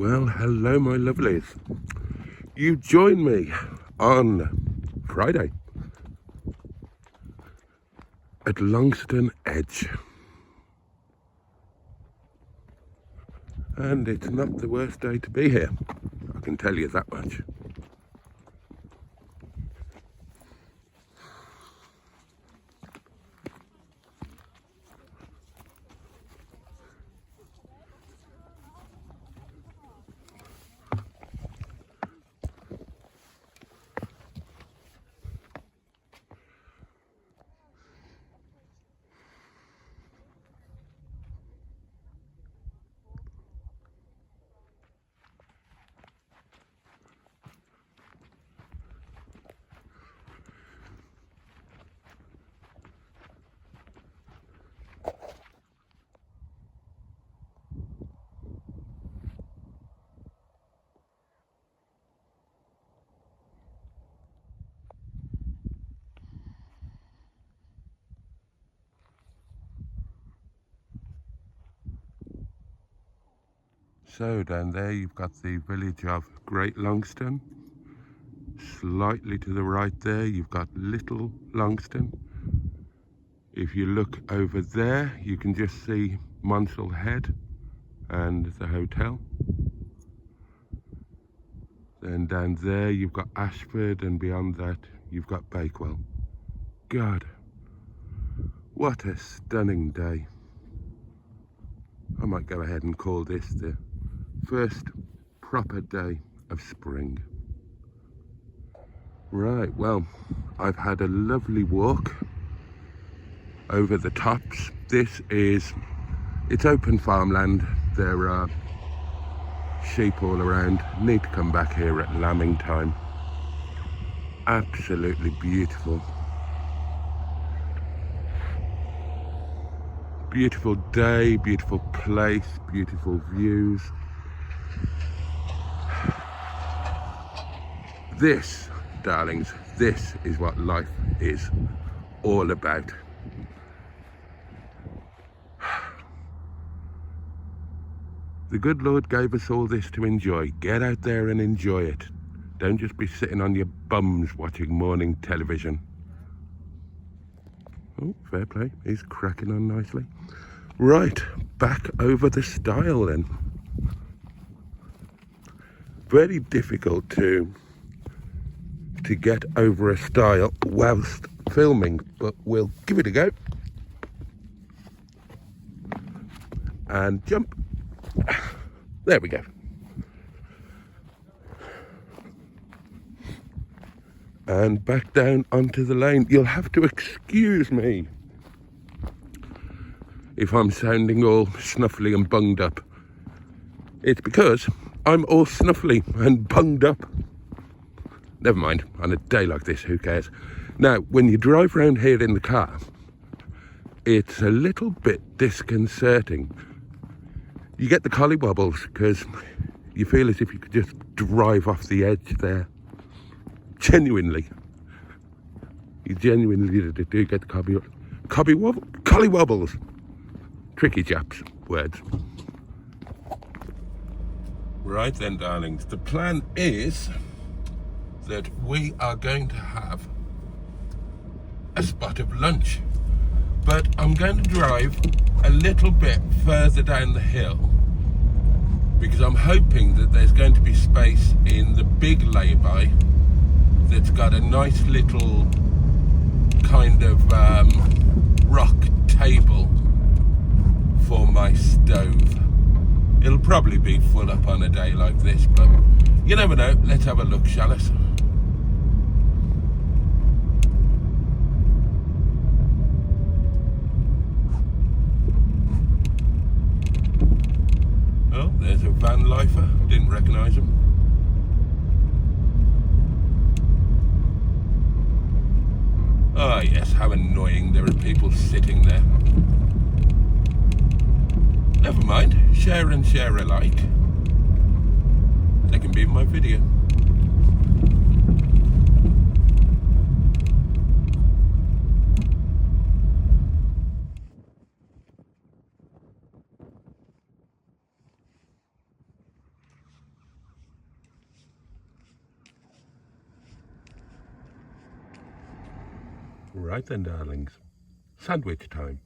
Well, hello my lovelies. You join me on Friday at Longstone Edge. And it's not the worst day to be here, I can tell you that much. So down there you've got the village of Great Longston. Slightly to the right there you've got Little Longston. If you look over there you can just see Monsell Head and the hotel. Then down there you've got Ashford, and beyond that you've got Bakewell. God, what a stunning day. I might go ahead and call this the first proper day of spring. Right, well, I've had a lovely walk over the tops. It's open farmland. There are sheep all around. Need to come back here at lambing time. Absolutely beautiful. Beautiful day, beautiful place, beautiful views. This, darlings, this is what life is all about. The good Lord gave us all this to enjoy. Get out there and enjoy it. Don't just be sitting on your bums watching morning television. Oh, fair play. He's cracking on nicely. Right, back over the stile then. Very difficult to get over a stile whilst filming, but we'll give it a go. And jump. There we go. And back down onto the lane. You'll have to excuse me if I'm sounding all snuffly and bunged up. It's because I'm all snuffly and bunged up. Never mind, on a day like this, who cares? Now, when you drive around here in the car, it's a little bit disconcerting. You get the collie wobbles because you feel as if you could just drive off the edge there. Genuinely. You genuinely do get the collie wobbles. Tricky chaps, words. Right then, darlings, the plan is that we are going to have a spot of lunch, but I'm going to drive a little bit further down the hill because I'm hoping that there's going to be space in the big lay-by that's got a nice little kind of rock table for my stove. It'll probably be full up on a day like this, but you never know. Let's have a look, shall us? Oh, there's a van lifer. Didn't recognise him. Ah, yes, how annoying. There are people sitting there. Never mind, share and share alike. They can be in my video. Right then, darlings, sandwich time.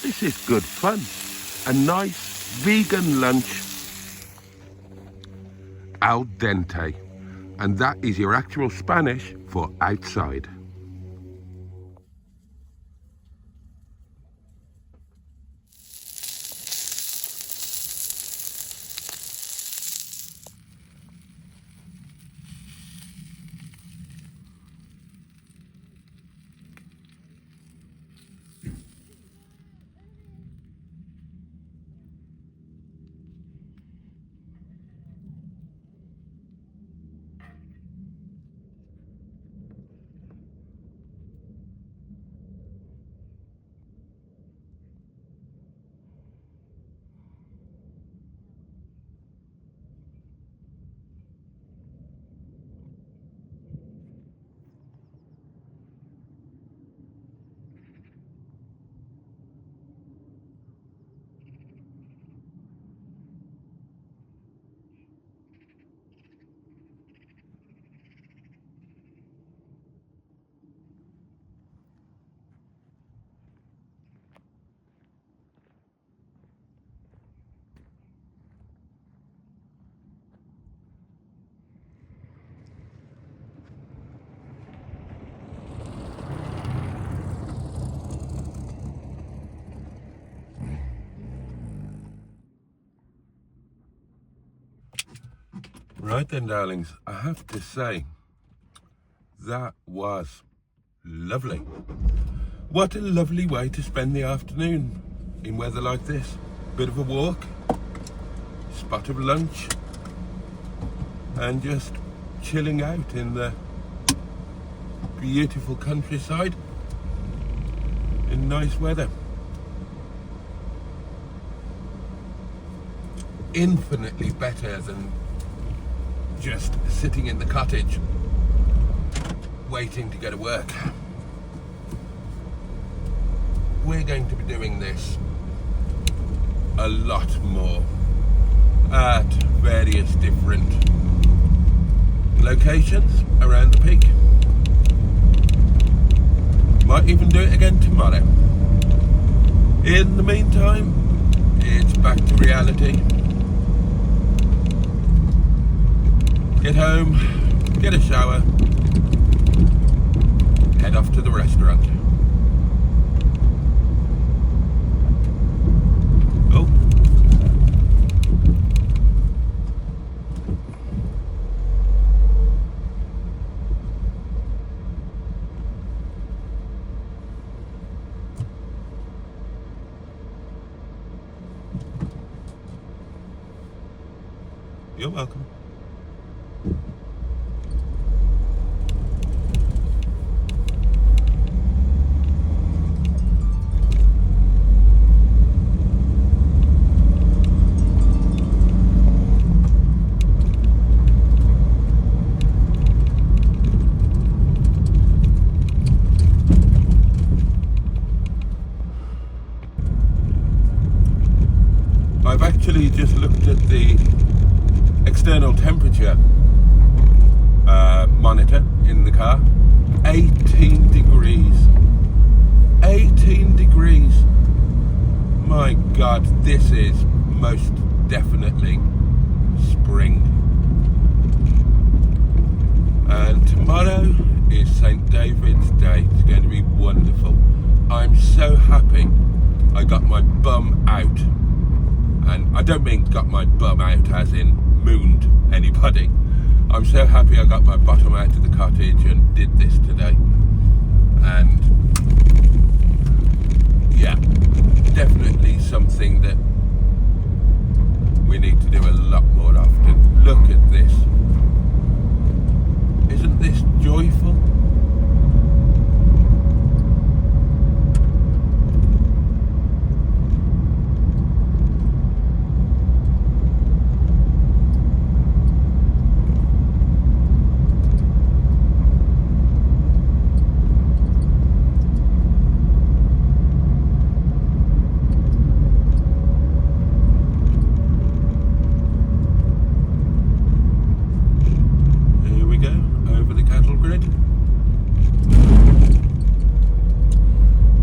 This is good fun. A nice vegan lunch, al dente. And that is your actual Spanish for outside. Right then, darlings, I have to say, that was lovely. What a lovely way to spend the afternoon in weather like this. Bit of a walk, spot of lunch, and just chilling out in the beautiful countryside in nice weather. Infinitely better than just sitting in the cottage waiting to go to work. We're going to be doing this a lot more at various different locations around the peak. Might even do it again tomorrow. In the meantime, it's back to reality. Get home, get a shower, head off to the restaurant. Oh. You're welcome. I've actually just looked at the external temperature monitor in the car. 18 degrees. 18 degrees. My God, this is most definitely spring. And tomorrow is St. David's Day. It's going to be wonderful. I'm so happy I got my bum out. And I don't mean got my bum out as in mooned anybody. I'm so happy I got my bottom out of the cottage and did this today. And yeah, definitely something that we need to do a lot more often. Look at this. Isn't this joyful?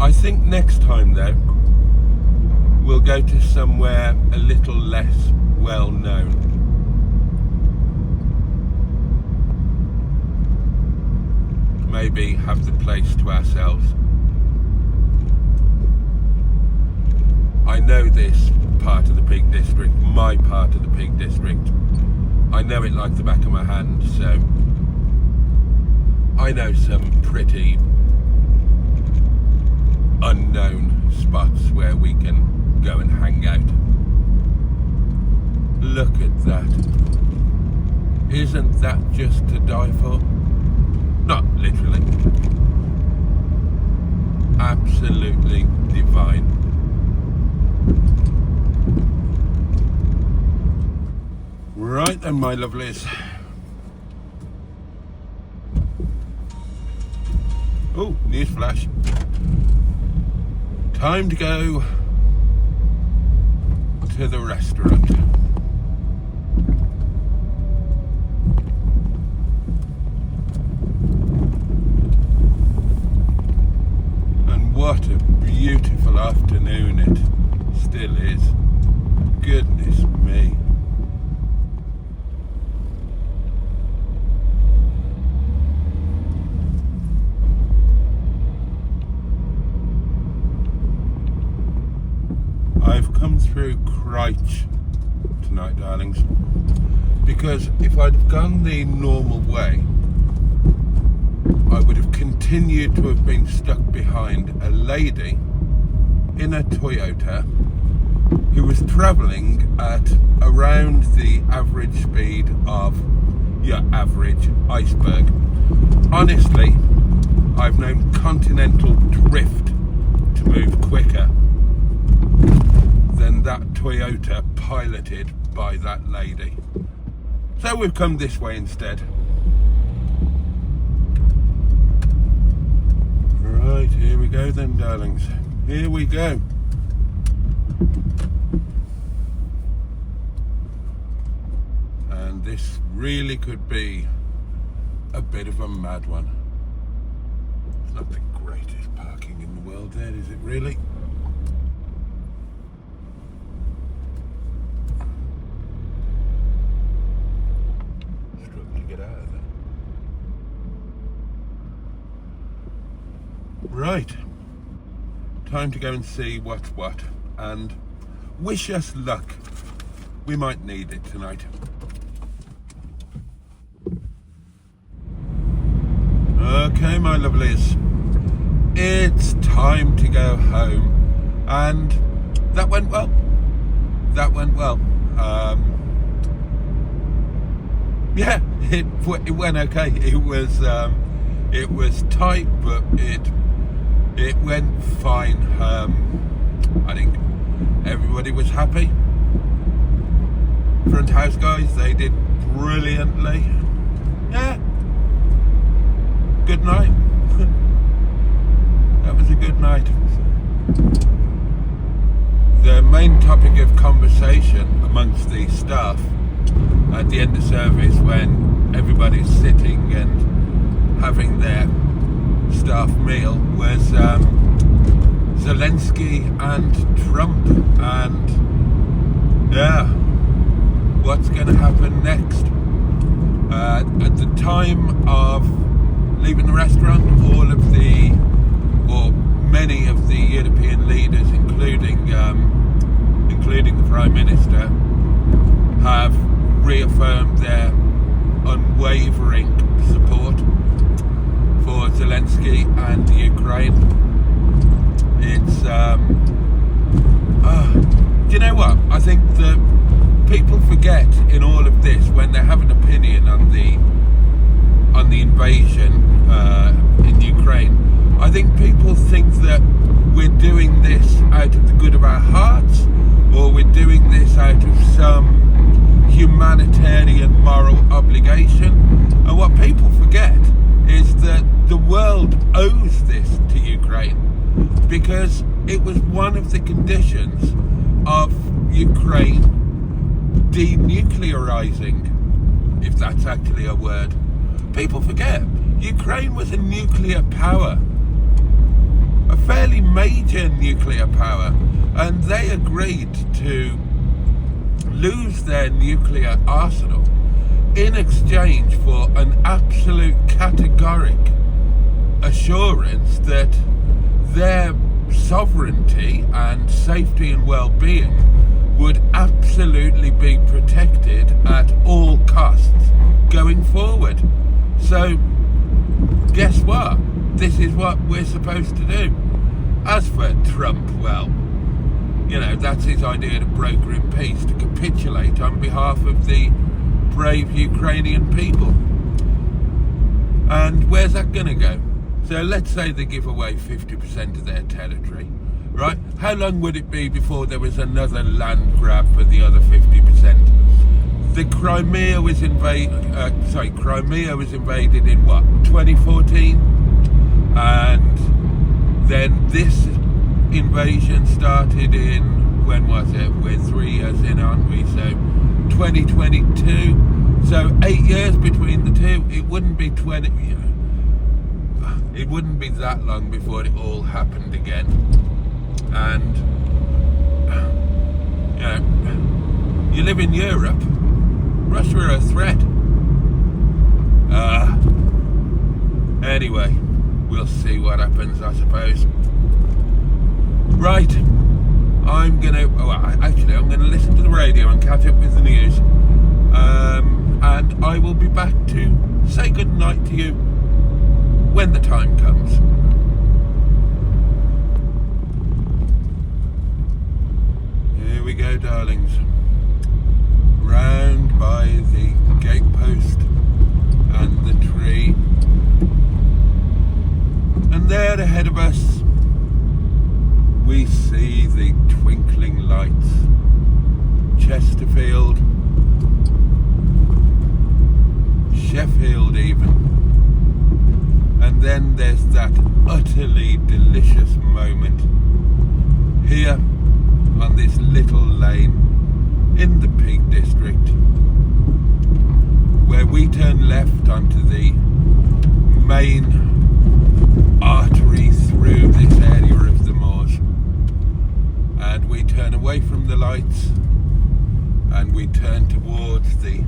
I think next time though, we'll go to somewhere a little less well known. Maybe have the place to ourselves. I know this part of the Peak District, my part of the Peak District. I know it like the back of my hand, so I know some pretty unknown spots where we can go and hang out. Look at that. Isn't that just to die for? Not literally. Absolutely divine. Right then, my lovelies. Oh, newsflash. Time to go to the restaurant. And what a beautiful afternoon it still is. Goodness me. I've come through Crouch tonight, darlings, because if I'd have gone the normal way, I would have continued to have been stuck behind a lady in a Toyota who was travelling at around the average speed of your average iceberg. Honestly, I've known Continental Drift to move quicker than that Toyota piloted by that lady. So we've come this way instead. Right, here we go then, darlings. Here we go. And this really could be a bit of a mad one. It's not the greatest parking in the world there, is it really? Right, time to go and see what's what and wish us luck. We might need it tonight. Okay, my lovelies, it's time to go home, and that went well. yeah, it went okay. It was tight, but it went fine. I think everybody was happy. Front house guys, they did brilliantly. Yeah, good night. That was a good night. The main topic of conversation amongst the staff at the end of service, when everybody's sitting and having their staff meal, was Zelensky and Trump, and yeah, what's going to happen next. At the time of leaving the restaurant, many of the European leaders, including the Prime Minister, have reaffirmed their unwavering support for Zelensky and Ukraine. It's do you know what? I think that people forget in all of this, when they have an opinion on the invasion in Ukraine. I think people think that we're doing this out of the good of our hearts, or we're doing this out of some humanitarian moral obligation. And what people forget is that the world owes this to Ukraine, because it was one of the conditions of Ukraine denuclearizing, if that's actually a word. People forget Ukraine was a nuclear power, a fairly major nuclear power, and they agreed to lose their nuclear arsenal in exchange for an absolute categoric assurance that their sovereignty and safety and well-being would absolutely be protected at all costs going forward. So guess what? This is what we're supposed to do. As for Trump, well, you know, that's his idea to broker in peace, to capitulate on behalf of the brave Ukrainian people. And where's that going to go? So let's say they give away 50% of their territory, right? How long would it be before there was another land grab for the other 50%? The Crimea was invaded in what, 2014? And then this invasion started in, when was it? We're 3 years in, aren't we? So 2022. So 8 years between the two. It wouldn't be it wouldn't be that long before it all happened again. And you know, you live in Europe. Russia are a threat. Anyway, we'll see what happens, I suppose. Right, I'm gonna listen to the radio and catch up with the news, and I will be back to say good night to you when the time comes. Here we go, darlings. Round by the gatepost and the tree, and there ahead of us we see the twinkling lights, Chesterfield, Sheffield even, and then there's that utterly delicious moment here on this little lane in the Peak District, where we turn left onto the main artery through this area of the moors, and we turn away from the lights and we turn towards the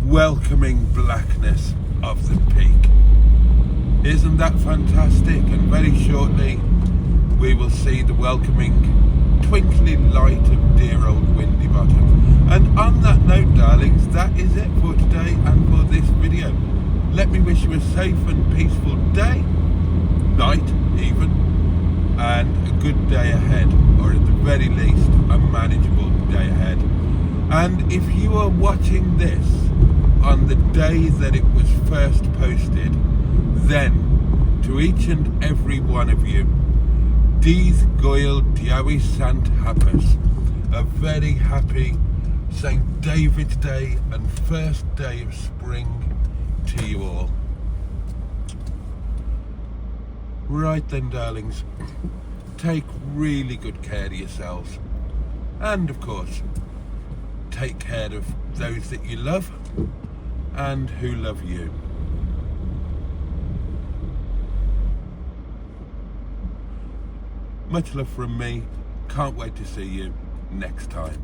welcoming blackness of the peak. Isn't that fantastic? And very shortly we will see the welcoming twinkling light of dear old Windy Bottom. And on that note, darlings, that is it for today and for this video. Let me wish you a safe and peaceful day, night even, and a good day ahead, or at the very least a manageable day ahead. And if you are watching this on the day that it was first posted. Then, to each and every one of you, Dydd Gwyl Dewi Sant Hapus, a very happy St. David's Day and first day of spring to you all. Right then, darlings, take really good care of yourselves, and of course take care of those that you love and who love you. Much love from me. Can't wait to see you next time.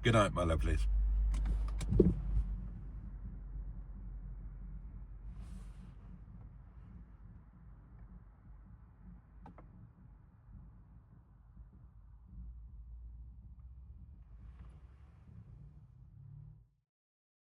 Good night, my lovelies.